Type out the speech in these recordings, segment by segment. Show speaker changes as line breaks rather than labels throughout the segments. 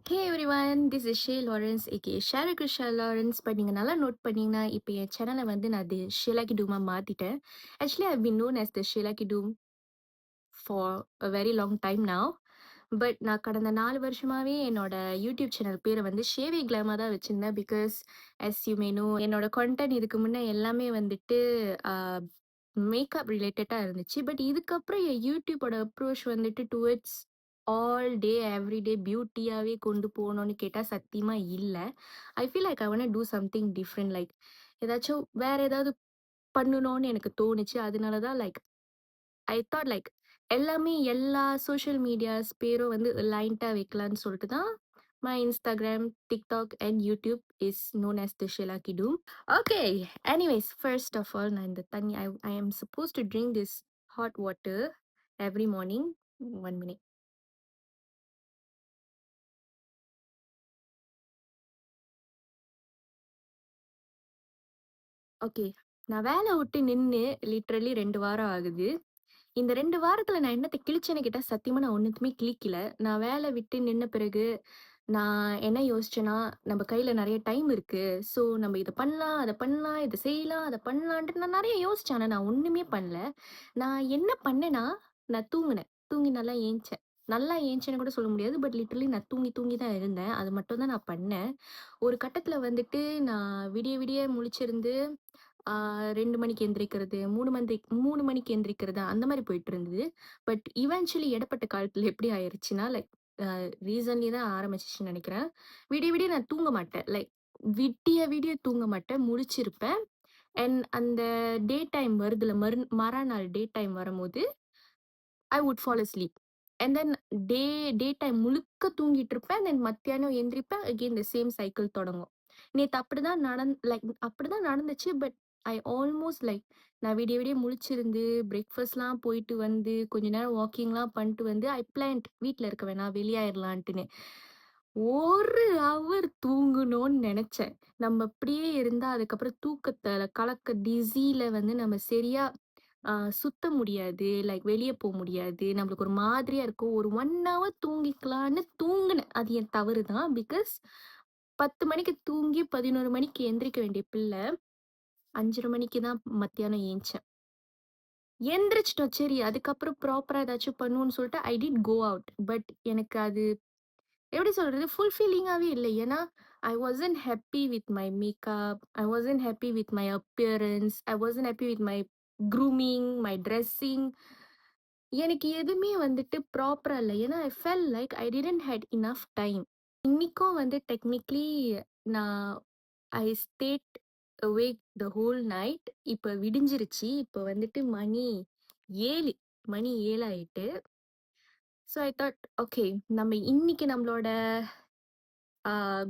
Hey everyone, this is Shay Lawrence aka Shara Krisha Lawrence. But நீங்கள் நல்லா note பண்ணீங்கன்னா இப்போ என் சேனலை வந்து நான் அது ஷேலாக்கி டூமா மாற்றிட்டேன். Actually I been known as the Shelaki doom for a very long time now. But நான் கடந்த 4 வருஷமாகவே என்னோட யூடியூப் சேனல் பேரை வந்து ஷேவே கிளாமா தான் வச்சுருந்தேன். Because as you may know என்னோட content இதுக்கு முன்னே எல்லாமே வந்துட்டு மேக்கப் ரிலேட்டடாக இருந்துச்சு. பட் இதுக்கப்புறம் என் யூடியூபோட அப்ரோச் வந்துட்டு டுவர்ட்ஸ் ஆல் டே எவ்ரிடே பியூட்டியாகவே கொண்டு போகணும்னு கேட்டால் சத்தியமாக இல்லை. I feel like I want do something different. Like ஏதாச்சும் வேற ஏதாவது பண்ணணும்னு எனக்கு தோணுச்சு. அதனால தான் லைக் ஐ தாட் லைக் எல்லாமே எல்லா சோஷியல் மீடியாஸ் பேரும் வந்து லைன்ட்டாக வைக்கலான்னு சொல்லிட்டு தான் my Instagram, TikTok and YouTube is known as the Shelaki doom. Okay, anyways first of all நான் இந்த தண்ணி I am supposed to drink this hot water every morning. 1 minute. Okay, நான் வேலை விட்டு நின்று லிட்ரலி 2 வாரம் ஆகுது. இந்த 2 வாரத்தில் நான் என்னத்தை கிழிச்சேன்னு கேட்டால் சத்தியமாக நான் ஒன்றுத்துமே கிழிக்கல. நான் வேலை விட்டு நின்ன பிறகு நான் என்ன யோசிச்சேன்னா, நம்ம கையில் நிறைய டைம் இருக்குது, ஸோ நம்ம இதை பண்ணலாம், அதை பண்ணலாம், இதை செய்யலாம், அதை பண்ணலான்ட்டு நான் நிறைய யோசிச்சேன். ஆனால் நான் ஒன்றுமே பண்ணல. நான் என்ன பண்ணேன்னா, நான் தூங்கினேன். தூங்கி நல்லா ஏஞ்சேன். நல்லா ஏஞ்சேன்னு கூட சொல்ல முடியாது. பட் லிட்டரலி நான் தூங்கி தூங்கி தான் இருந்தேன். அது மட்டும் தான் நான் பண்ணேன். ஒரு கட்டத்தில் வந்துட்டு நான் விடிய விடிய முழிச்சிருந்து 2 மணிக்கு எந்திரிக்கிறது, 3 மணிக்கு எந்திரிக்கிறது அந்த மாதிரி போயிட்டு இருந்தது. பட் இவென்ச்சுவலி இடைப்பட்ட காலத்தில் எப்படி ஆயிருச்சுன்னா, லைக் ரீசன்லி தான் ஆரம்பிச்சிச்சுன்னு நினைக்கிறேன். விடிய விடிய நான் தூங்க மாட்டேன். லைக் விடிய விடிய தூங்க மாட்டேன், முழிச்சிருப்பேன். அண்ட் அந்த டே டைம் வருதுல, மறுநாள் டே டைம் வரும்போது I would fall asleep. And then day day time முழுக்க தூங்கிட்டு இருப்பேன். தென் மத்தியானம் எந்திரிப்பேன். அகெயின் த சேம் சைக்கிள் தொடங்கும். நேற்று அப்படிதான் லைக் அப்படிதான் நடந்துச்சு. பட் ஐ ஆல்மோஸ்ட் லைக் நான் விடிய விடிய முழிச்சிருந்து பிரேக்ஃபாஸ்ட்லாம் போயிட்டு வந்து கொஞ்ச நேரம் வாக்கிங்லாம் பண்ணிட்டு வந்து ஐ பிளான்ட் வீட்டில் இருக்க வேணாம் வெளியாயிரலான்ட்டுன்னு 1 ஹவர் தூங்கணும்னு நினைச்சேன். நம்ம அப்படியே இருந்தா அதுக்கப்புறம் தூக்கத்தை கலக்க டிசீல வந்து நம்ம சரியா சுத்த முடியாது. லைக் வெளிய முடியாது. நம்மளுக்கு ஒரு மாதிரியா இருக்கும். ஒரு 1 ஹவர் தூங்கிக்கலான்னு தூங்குனேன். அது என் தவறு தான். பிகாஸ் 10 மணிக்கு தூங்கி 11 மணிக்கு எந்திரிக்க வேண்டிய பிள்ளை, 5:30 மணிக்கு தான் மத்தியானம் ஏஞ்சேன். எந்திரிச்சிட்டோம். சரி, அதுக்கப்புறம் ப்ராப்பரா ஏதாச்சும் பண்ணுவோம்னு சொல்லிட்டு I did go out. But எனக்கு அது எப்படி சொல்றது? ஃபுல்ஃபில்லிங்காவே இல்ல. ஏன்னா, I wasn't happy with my makeup. I wasn't happy with my appearance. I wasn't happy with my grooming, my dressing. எனக்கு எதுவுமே வந்துட்டு ப்ராப்பரா இல்ல. ஏன்னா, I felt like I didn't had enough time. இன்னிக்கும் வந்து டெக்னிக்கலி நான் I stayed awake the whole night. இப்ப விடிஞ்சிருச்சு. இப்ப வந்துட்டு மணி 7 ஆயிட்டு. ஸோ ஐ தாட் ஓகே, நம்ம இன்னைக்கு நம்மளோட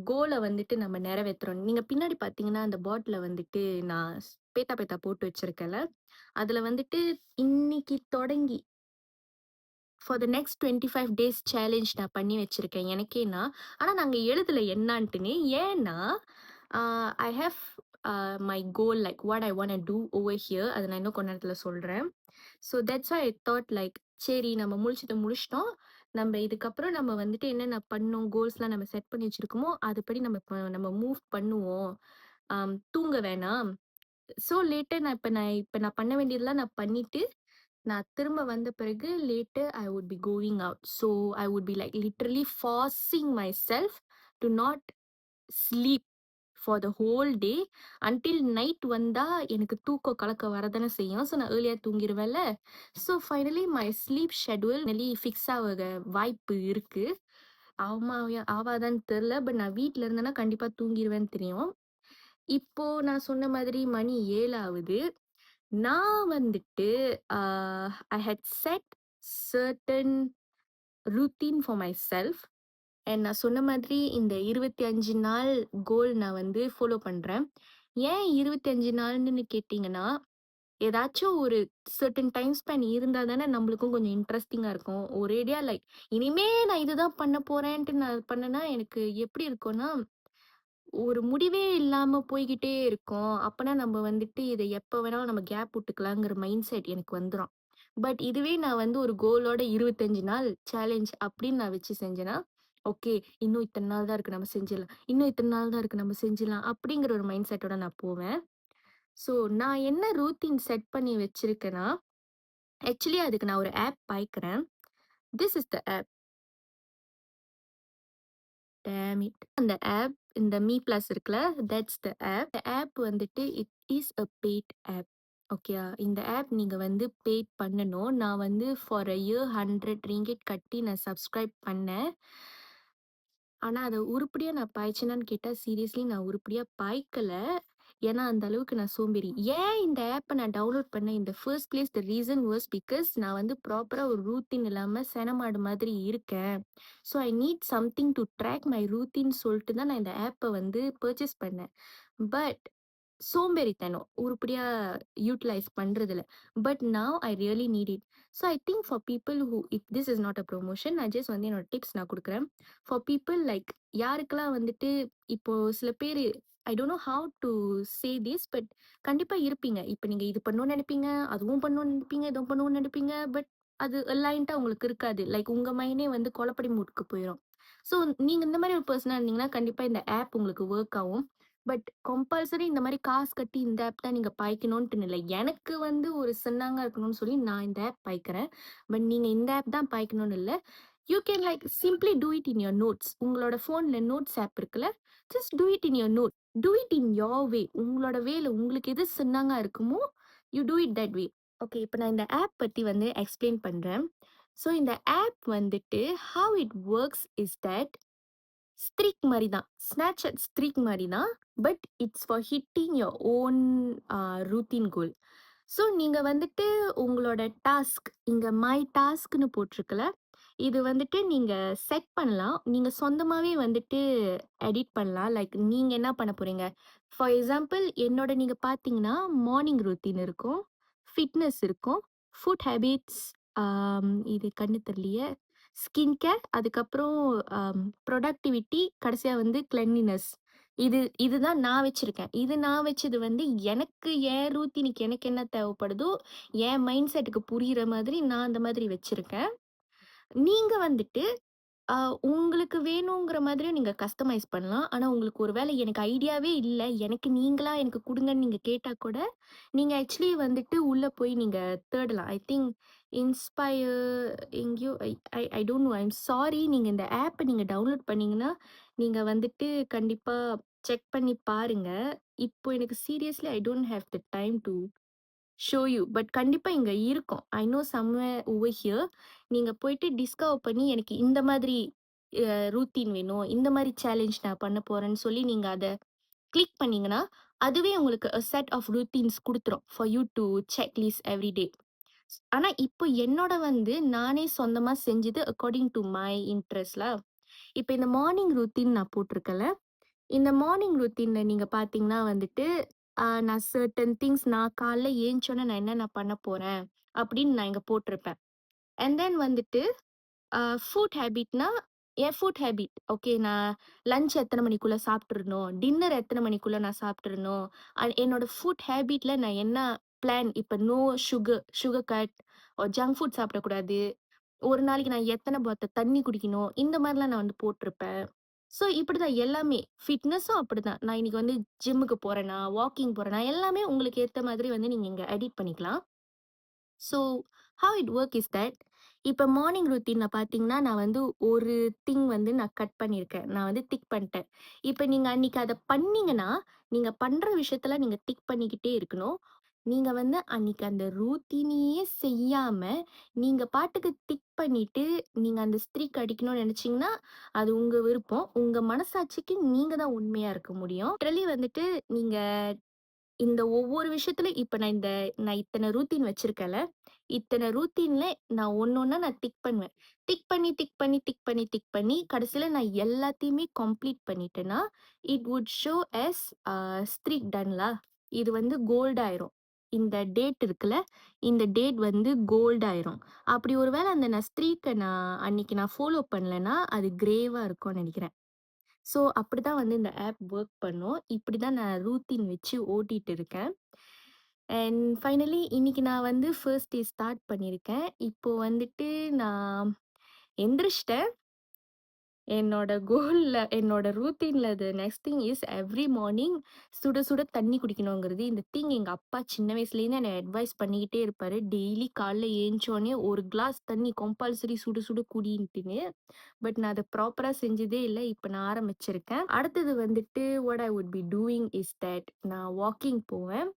கோல வந்துட்டு நம்ம நிறைவேத்துறோம். நீங்க பின்னாடி பார்த்தீங்கன்னா, அந்த பாட்டில வந்துட்டு நான் பேத்தா பேத்தா போட்டு வச்சிருக்கேன்ல, அதுல வந்துட்டு இன்னைக்கு தொடங்கி for the next 25 days challenge நான் பண்ணி வச்சிருக்கேன் எனக்கேன்னா. ஆனா நாங்க எழுதல என்னான்ட்டுன்னு. ஏன்னா, I have my goal like what I want to over here. அதை நான் இன்னும் கொஞ்ச நேரத்துல சொல்றேன். So that's why I thought like சரி, நம்ம முடிச்சிட்டோம். நம்ம இதுக்கப்புறம் நம்ம வந்துட்டு என்னென்ன பண்ணோம், கோல்ஸ்லாம் நம்ம செட் பண்ணி வச்சிருக்கோமோ அதுபடி நம்ம மூவ் பண்ணுவோம். தூங்க வேணாம். ஸோ லேட்டர் நான் பண்ண வேண்டியதெல்லாம் நான் பண்ணிட்டு நான் திரும்ப வந்த பிறகு later I would be going out. So I would be like literally forcing my self to not sleep for the whole day until night வந்தா எனக்கு தூக்கம் கலக்க வரதானே செய்யும். ஸோ நான் ஏர்லியாக தூங்கிடுவேன்ல. So finally my sleep schedule fix ஆக வாய்ப்பு இருக்கு. ஆவாதான்னு தெரில. பட் நான் வீட்டில் இருந்தேன்னா கண்டிப்பாக தூங்கிடுவேன்னு தெரியும். இப்போ நான் சொன்ன மாதிரி மணி 7 ஆகுது. நான் வந்துட்டு I had set certain routine for my self. And நான் சொன்ன மாதிரி இந்த 25 நாள் கோல் நான் வந்து ஃபாலோ பண்ணுறேன். ஏன் 25 நாள்னு கேட்டிங்கன்னா, ஏதாச்சும் ஒரு சர்டன் டைம் ஸ்பேன் இருந்தால் தானே நம்மளுக்கும் கொஞ்சம் இன்ட்ரெஸ்டிங்காக இருக்கும். ஒரேடியாக லைக் இனிமே நான் இதுதான் பண்ண போகிறேன்ட்டு நான் பண்ணேன்னா எனக்கு எப்படி இருக்கும்னா, ஒரு முடிவே இல்லாம போய்க்கிட்டே இருக்கும். அப்பனா நம்ம வந்துட்டு இத எப்ப வேணாலும் நம்ம கேப் விட்டுக்கலாங்கிற மைண்ட் செட் எனக்கு வந்துரும். பட் இதுவே நான் வந்து ஒரு கோலோட 25 நாள் சேலஞ்ச் அப்படின்னு நான் வச்சு செஞ்சேன்னா, ஓகே. இன்னும் இத்தன நாள் தான் இருக்கு நம்ம செஞ்சிடலாம். இன்னும் இத்தன நாள் தான் இருக்கு நம்ம செஞ்சிடலாம். அப்படிங்கிற ஒரு மைண்ட் செட்டோட நான் போவேன். ஸோ நான் என்ன ரூட்டீன் செட் பண்ணி வச்சிருக்கேன்னா, ஆக்சுவலி அதுக்கு நான் ஒரு ஆப் பாய்க்கிறேன். This is the app. Damn it! அந்த ஆப் இந்த மீ பிளஸ் இருக்குல்ல, தட்ஸ் த ஆப். இந்த ஆப் வந்துட்டு it is a paid app. ஓகேயா? இந்த ஆப் நீங்க வந்து பெய்ட் பண்ணணும். நான் வந்து ஃபார் அ இயர் $100 கட்டி நான் சப்ஸ்கிரைப் பண்ணேன். ஆனா, அத உருப்படியா நான் பாய்ச்சேனான்னு கேட்டா, சீரியஸ்லி நான் உருப்படியா பாய்க்கல. ஏன்னா, அந்த அளவுக்கு நான் சோம்பேறி. ஏன் இந்த ஆப்ப நான் டவுன்லோட் பண்ணேன் in the first place the reason was because நான் வந்து ப்ராப்பரா ஒரு ரூட்டீன் இல்லாம செனமாடு மாதிரி இருக்கேன். So, I need something to track my routine சொல்ட்டு தான் நான் இந்த ஆப்ப வந்து பர்ச்சேஸ் பண்ணேன். பட் சோம்பேறித்தனம். உருப்படியா யூட்டிலைஸ் பண்றதில்ல. But now I really need it. So I think for people who if this is not a promotion. நான் ஜஸ்ட் வந்து என்னோட டிப்ஸ் நான் குடுக்குறேன். ஃபார் பீப்பிள் லைக் யாருக்கெல்லாம் வந்துட்டு இப்போ சில பேரு ஐ don't know how to say this but கண்டிப்பா இருப்பீங்க. இப்ப நீங்க இது பண்ணணும்னு நெனைப்பீங்க, அதுவும் பண்ணணும்னு நெனைப்பீங்க, இதுவும் பண்ணணும்னு நெனைப்பீங்க. பட் அது அலைன்டா உங்களுக்கு இருக்காது. லைக் உங்க மைண்டே வந்து குழப்படி மூட்க்கு போயிரும். ஸோ நீங்க இந்த மாரி ஒரு பெர்சனா இருந்தீங்கன்னா, கண்டிப்பா இந்த ஆப் உங்களுக்கு வொர்க் ஆகும். பட் கம்பல்சரி இந்த மாரி காசு கட்டி இந்த ஆப் தான் நீங்க பாய்க்கணுன்ட்டுன்னு இல்ல. எனக்கு வந்து ஒரு சின்னங்கா இருக்கணும்னு சொல்லி நான் இந்த ஆப் பாய்க்கிறேன். பட் நீங்க இந்த ஆப் தான் பாய்க்கணும்னு இல்ல. You can like simply do it in your notes. உங்களோட ஃபோன்ல நோட்ஸ் ஆப் இருக்குல்ல, just do it in your note. Do it in your way. உங்களோட வேல உங்களுக்கு எது சின்னங்கா இருக்குமோ, you do it that way. Okay. இப்ப நான் இந்த ஆப் பத்தி வந்து எக்ஸ்ப்ளைன் பண்றேன். ஸோ இந்த ஆப் வந்துட்டு how it works is that streak மாரி தான். Snapchat ஸ்ட்ரீக் மாரி தான். But it's for hitting your own routine goal. So நீங்க வந்துட்டு உங்களோட டாஸ்க் இங்க மை டாஸ்க்ன்னு போட்டிருக்குல்ல, இது வந்துட்டு நீங்க செட் பண்ணலாம். நீங்க சொந்தமாவே வந்துட்டு எடிட் பண்ணலாம். லைக் நீங்க என்ன பண்ண போறீங்க? ஃபார் எக்ஸாம்பிள் என்னோட நீங்க பார்த்தீங்கன்னா, மார்னிங் ரொட்டீன் இருக்கும். ஃபிட்னஸ் இருக்கும். ஃபுட் ஹேபிட்ஸ் இது கண்ணு தெரியலையே. ஸ்கின் கேர் அதுக்கப்புறம் ப்ரொடக்டிவிட்டி கடைசியா வந்து கிளென்லினஸ். இதுதான் நான் வச்சிருக்கேன். இது நான் வச்சது வந்து எனக்கு என் ரூத்தீனுக்கு எனக்கு என்ன தேவைப்படுதோ, என் மைண்ட் செட்டுக்கு புரியிற மாதிரி நான் அந்த மாதிரி வச்சிருக்கேன். நீங்க வந்துட்டு அ உங்களுக்கு வேணுங்கிற மாதிரியும் நீங்க கஸ்டமைஸ் பண்ணலாம். ஆனா, உங்களுக்கு ஒரு வேளை எனக்கு ஐடியாவே இல்ல. எனக்கு நீங்களா எனக்கு குடுங்கன்னு நீங்க கேட்டா கூட, நீங்க ஆக்சுவலி வந்துட்டு உள்ள போய் நீங்க தேடலாம். ஐ திங்க் இன்ஸ்பயர் எங்கேயோ I I I don't know. I'm sorry. நீங்க இந்த ஆப்ப நீங்க டவுன்லோட் பண்ணீங்கன்னா, நீங்க வந்துட்டு கண்டிப்பா செக் பண்ணி பாருங்க. இப்போ எனக்கு seriously I don't have the time to show you. But கண்டிப்பா இங்க இருக்கும். I know somewhere over here. நீங்க போயிட்டு டிஸ்கவர் பண்ணி எனக்கு இந்த மாதிரி ரூட்டீன் வேணும். இந்த மாரி சேலஞ்ச் நான் பண்ண போறேன்னு சொல்லி நீங்க அத கிளிக் பண்ணீங்கன்னா, அதுவே உங்களுக்கு a செட் ஆஃப் ரூட்டீன்ஸ் குடுத்துரும். For you to check list every day. ஆனா, இப்போ என்னோட வந்து நானே சொந்தமா செஞ்சது அக்கார்டிங் டூ மை இன்ட்ரெஸ்ட்ல. இப்ப இந்த மார்னிங் ரூட்டீன் நான் போட்டிருக்கேன்ல, இந்த மார்னிங் ரொட்டீன்ல நீங்க பார்த்தீங்கன்னா வந்துட்டு, நான் சர்டன் திங்ஸ் நான் காலைல ஏந்திச்சோனே நான் என்னென்ன பண்ண போறேன், அப்படின்னு நான் இங்க போட்டிருப்பேன். அண்ட் தென் வந்துட்டு ஃபுட் ஹேபிட்னா, என் ஃபுட் ஹேபிட். ஓகே நான் லஞ்ச் எத்தன மணிக்குள்ள சாப்பிட்டுறணும், டின்னர் எத்தன மணிக்குள்ள நான் சாப்பிட்டுறணும், என்னோட ஃபுட் ஹேபிட்ல நான் என்ன பிளான், இப்ப no sugar cut, junk food சாப்பிடக்கூடாது. ஒரு நாளைக்கு நான் எத்தன பாட்டில் தண்ணி குடிக்கணும், இந்த மாரிலாம் நான் வந்து போட்டிருப்பேன். ஸோ இப்படிதான் எல்லாமே. ஃபிட்னஸும் அப்படிதான். நான் இன்னைக்கு வந்து ஜிம்முக்கு போறேனா, வாக்கிங் போறேனா, எல்லாமே உங்களுக்கு ஏத்த மாதிரி வந்து நீங்க இங்க எடிட் பண்ணிக்கலாம். So how it work is that, இப்ப மார்னிங் ரொட்டீன்ல பார்த்தீங்கன்னா, நான் வந்து ஒரு திங் வந்து நான் கட் பண்ணியிருக்கேன். நான் வந்து டிக் பண்ணிட்டேன். இப்ப நீங்க அன்னைக்கு அத பண்ணீங்கன்னா, நீங்க பண்ற விஷயத்துல நீங்க டிக் பண்ணிக்கிட்டே இருக்கணும். நீங்க வந்து அன்னைக்கு அந்த ரூட்டீனையே செய்யாம, நீங்க பாட்டுக்கு டிக் பண்ணிட்டு, நீங்க அந்த ஸ்ட்ரீக் அடிக்கணும்னு நெனச்சீங்கன்னா, அது உங்க விருப்பம். உங்க மனசாட்சிக்கு நீங்க தான் உண்மையா இருக்க முடியும். லிட்டரலி வந்துட்டு நீங்க இந்த ஒவ்வொரு விஷயத்துலயும் இப்ப நான் இத்தன ரூட்டீன் வச்சிருக்கேன்ல, இத்தன ரூட்டீன்ல நான் ஒண்ணொண்ணா நான் டிக் பண்ணுவேன். டிக் பண்ணி, டிக் பண்ணி, டிக் பண்ணி, டிக் பண்ணி கடைசில நான் எல்லாத்தையுமே கம்ப்ளீட் பண்ணிட்டேன்னா, it would show as streak டன்லா. இது வந்து கோல்ட் ஆயிரும். இந்த டேட் இருக்குல்ல, இந்த டேட் வந்து கோல்ட் ஆயிரும். அப்படி ஒரு வேள அந்த நான் ஸ்ட்ரீக்க அன்னைக்கு நான் ஃபாலோ பண்ணலன்னா, அது கிரேவா இருக்கும்னு நெனைக்கிறேன். ஸோ, அப்படிதான் வந்து இந்த ஆப் ஒர்க் பண்ணும். இப்படிதான் நான் ரூட்டீன் வச்சு ஓட்டிட்டு இருக்கேன். அண்ட் ஃபைனலி இன்னைக்கு நான் வந்து ஃபர்ஸ்ட் டே ஸ்டார்ட் பண்ணியிருக்கேன். இப்போ வந்துட்டு நான் எந்திரிச்சுட்டேன். என்னோட ரூட்டீன்ல next thing is every morning சுட சுட தண்ணி குடிக்கணுங்கிறது. இந்த திங் எங்க அப்பா சின்ன வயசுலேருந்து என்ன அட்வைஸ் பண்ணிக்கிட்டே இருப்பாரு. டெய்லி காலைல ஏஞ்சோனே ஒரு கிளாஸ் தண்ணி கம்பல்சரி சுட சுட குடின்ட்டுன்னு. பட் நான் அத ப்ராப்பரா செஞ்சதே இல்ல. இப்ப நான் ஆரம்பிச்சிருக்கேன். அடுத்தது வந்துட்டு what I would be doing is that நான் வாக்கிங் போவேன்.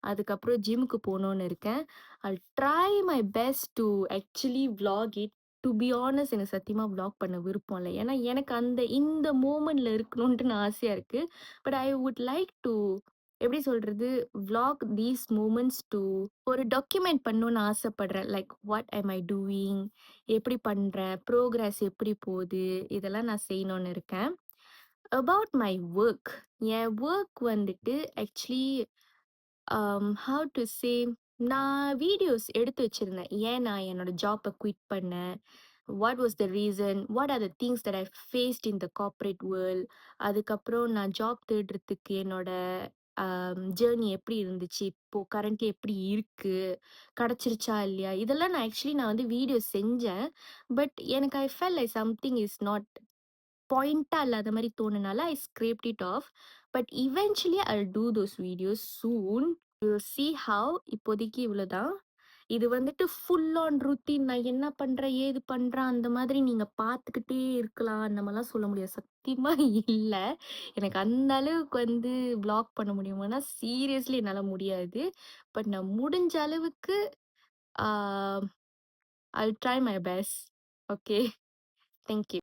அதுக்கப்புறம் ஜிம்முக்கு போணும்னு இருக்கேன். I'll try my best to actually vlog it. To be honest எனக்கு சத்தியமா விளாக் பண்ண விருப்பம் இல்ல. ஏன்னா எனக்கு இந்த மோமெண்ட்ல இருக்கணும்ன்ட்டு ஆசையா இருக்கு. But I would like to எப்படி சொல்றது? விளாக் தீஸ் மூமெண்ட்ஸ் டூ ஒரு டாக்குமெண்ட் பண்ணணும்னு ஆசைப்படுறேன். லைக் வாட் ஆம் ஐ டூயிங்? எப்படி பண்றேன்? ப்ரோகிரஸ் எப்படி போகுது? இதெல்லாம் நான் செய்யணும்னு இருக்கேன். About my work. என் ஒர்க் வந்துட்டு ஆக்சுவலி ஹவ் டு சே நான் வீடியோஸ் எடுத்து வச்சிருந்தேன். ஏன் நான் என்னோட ஜாப்பை குவிட் பண்ணேன்? What was the reason? What are the things that I faced in the corporate world? அதுக்கப்புறம் நான் ஜாப் தேடுறதுக்கு என்னோட ஜேர்னி எப்படி இருந்துச்சு? இப்போ கரண்ட்லி எப்படி இருக்கு? கிடைச்சிருச்சா இல்லையா? இதெல்லாம் நான் வந்து வீடியோ செஞ்சேன். பட் எனக்கு I felt like something is not பாயிண்ட்டா இல்லாத மாரி தோணுனால I scrapped it off. But eventually I'll do those videos soon. You will see how. இப்போதைக்கு இவ்வளோதான். இது வந்துட்டு ஃபுல் ஆன் ரூட்டீன். நான் என்ன பண்றேன், ஏது பண்றேன் அந்த மாதிரி நீங்க பார்த்துக்கிட்டே இருக்கலாம் அந்த மாரிலாம் சொல்ல முடியாது. சத்தியமா இல்ல. எனக்கு அந்த அளவுக்கு வந்து வ்ளாக் பண்ண முடியுமானா, சீரியஸ்லி என்னால முடியாது. பட் நான் முடிஞ்ச அளவுக்கு ah I'll try my best. Okay. Thank you.